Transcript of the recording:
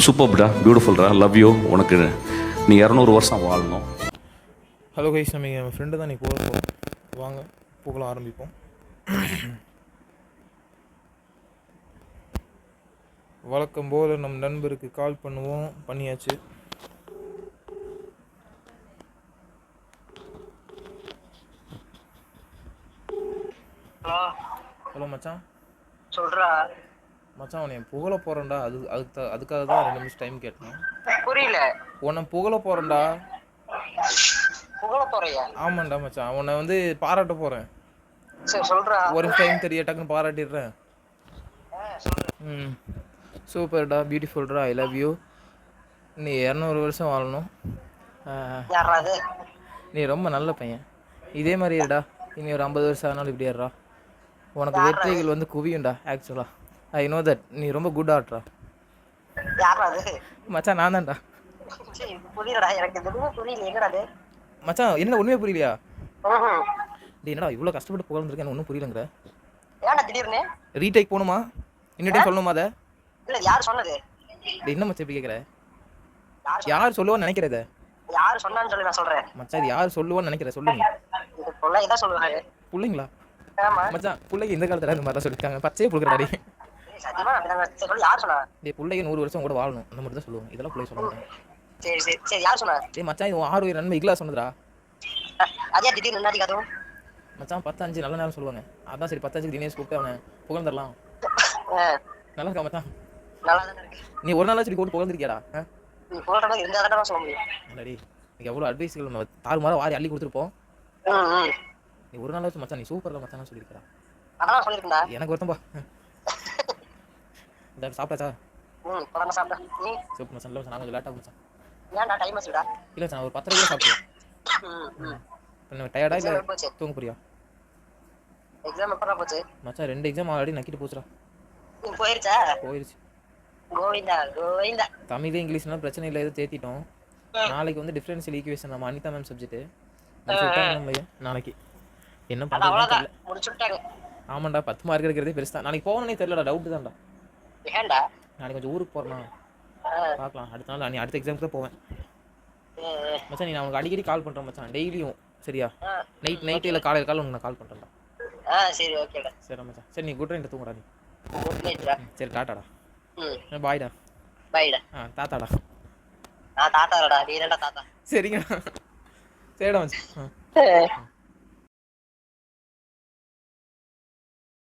சூப்பர்டா, பியூட்டிஃபுல்டா, love you. உனக்கு நீ 200 வருஷம் வாழணும். ஹலோ கைஸ், நம்ம என் ஃப்ரெண்டு தான் நீ போக போகிறோம். வாங்க புகழ ஆரம்பிப்போம். வழக்கம் போல் நம் நண்பருக்கு கால் பண்ணுவோம். பண்ணியாச்சு. ஹலோ ஹலோ மச்சான். சொல்றா மச்சான், உன்னை புகழ போகிறேன்டா. அதுக்காக தான் 2 நிமிஷம் டைம் கேட்டேன். புரியல. உன்னை புகழ போகிறேன்டா. புகழ போறியா? ஆமாண்டா மச்சான், உன்னை வந்து பாராட்ட போகிறேன். சரி சொல்றா. ஒரு டைம் தெரிய டக்குன்னு பாராட்டிடுறேன். சூப்பர்டா, பியூட்டிஃபுல்டா, ஐ லவ் யூ. நீ 200 வருஷம் வாழணும். யாரா அது? நீ ரொம்ப நல்ல பையன். இதே மாதிரி இருடா. இனி ஒரு 50 வருஷம் ஆனாலும் இப்படி இருடா. உனக்கு வெற்றிகள் வந்து குவியும்டா. ஆக்சுவலாக ஐ நோ தட். நீ ரொம்ப குட் ஆட்ரா. யாரா அது? மச்சான், நான் தான்டா. சரி புரியலடா, எனக்கு எதுவுமே புரியல. என்னடா அது? மச்சான், என்ன உண்மையே புரியலையா? ம்ஹும். டேய், என்னடா இவ்வளோ கஷ்டப்பட்டு புகழ்ந்துருக்கேன், ஒன்றும் புரியலங்கிற. ஏன்டா திடீர்னு? ரீடேக் போகணுமா? இன்னும் டைம் சொல்லணுமா அதை? இல்ல, யார் சொன்னது? டேய், என்ன மச்சான் இப்படி கேட்குற? யார் யார் சொல்லுவான்னு நினைக்கிறத? யார் சொன்னான்னு சொல்லி நான் சொல்றேன். மச்சான், இது யார் சொல்லுவான்னு நினைக்கிற? சொல்லுங்க. இது பிள்ளைங்க தான் சொல்லுவாங்க. பிள்ளைங்களா? ஆமா. மச்சான், பிள்ளைங்க இந்த காலத்தில் இந்த மாதிரி தான் சொல்லியிருக்காங்க. பச்சையே புழுக்கிறாடி. சத்தியமா அப்படிதான் சொல்லி யார் சொன்னா? டேய், பிள்ளைங்க 100 வருஷம் கூட வாழணும், அந்த மாதிரி தான் சொல்லுவாங்க. இதெல்லாம் பிள்ளை சொல்ல மாட்டாங்க. சரி சரி சரி, யார் சொன்னா? டேய் மச்சான், இது 6 நன்மை இக்லா சொன்னதுடா. அதே திடீர்னு என்னடி அதுவும்? மச்சான், 10-5 நல்ல நேரம் சொல்லுவாங்க. அதான் சரி 10-5 தினேஷ் கூப்பிட்டு அவனை புகழ்ந்துடலாம். நல்லா இருக்கா மச்சான்? நல்லா தானே இருக்கு. நீ ஒரு நாளாச்சும் நீ கூப்பிட்டு புகழ்ந்துருக்கியாடா? நீ போடுற மாதிரி இருந்தா தானே சொல்ல முடியும். இல்லடி, நீ எவ்வளோ அட்வைஸ்கள் நம்ம தாறுமாற வாரி அள்ளி கொடுத்துருப்போம். நீ ஒரு நாளாச்சும் மச்சான் நீ சூப்பரில் மச்சான் சொல்லியிருக்கிறா. அதான் சொல்லியிருக்கா. எனக்கு வருத்தம்பா. இந்த சாப்பிட்டாச்சா? பழமா சாப்பிட்டேன். நீ? சூப்பர் மச்சான். இல்லை மச்சான், நான் கொஞ்சம் லேட்டாக மச்சான். ஏன்டா டைம் ஆச்சுடா? இல்லை மச்சான், ஒரு 10 கூட சாப்பிடுவேன். என்ன டயர்டா இல்லை தூங்க போறியா? எக்ஸாம் எப்படா போச்சு? மச்சான், 2 எக்ஸாம் ஆல்ரெடி நக்கிட்டு போச்சுடா. போயிருச்சா? போயிருச்சு. கோவிந்தா கோவிந்தா. தமிழ் இங்கிலீஷ்லாம் பிரச்சனை இல்லை, எதுவும் தேத்திட்டோம். நாளைக்கு வந்து டிஃபரன்ஷியல் ஈக்குவேஷன் நம்ம அனிதா மேம் சப்ஜெக்ட் நாளைக்கு என்ன பண்ணுறது முடிச்சுட்டாங்க. ஆமாண்டா, 10 மார்க் எடுக்கிறதே பெருசு தான். நாளைக்கு போகணுன்னே தெரியலடா, டவுட் தான்டா. ஏன்டா? நாளைக்கு கொஞ்சம் ஊருக்கு போகிறேன், பார்க்கலாம். அடுத்த நாள் நீ அடுத்த எக்ஸாமுக்கு தான் போவேன். மச்சான், நீ நான் உனக்கு அடிக்கடி கால் பண்ணுறேன் மச்சான், டெய்லியும். சரியா? நைட்டு இல்லை காலையில் உனக்கு நான் கால் பண்ணுறேன்டா. சரி ஓகேடா. சரி மச்சான். சரி, நீ குட் நைட் தூங்குடா நீ. குட் நைட்டா. சரி, டாட்டாடா. பாய்டா. பாய்டா. தாத்தாடா. நான் தாத்தாடா, நீ என்னடா தாத்தா? சரிங்கடா. சரிடா மச்சான்.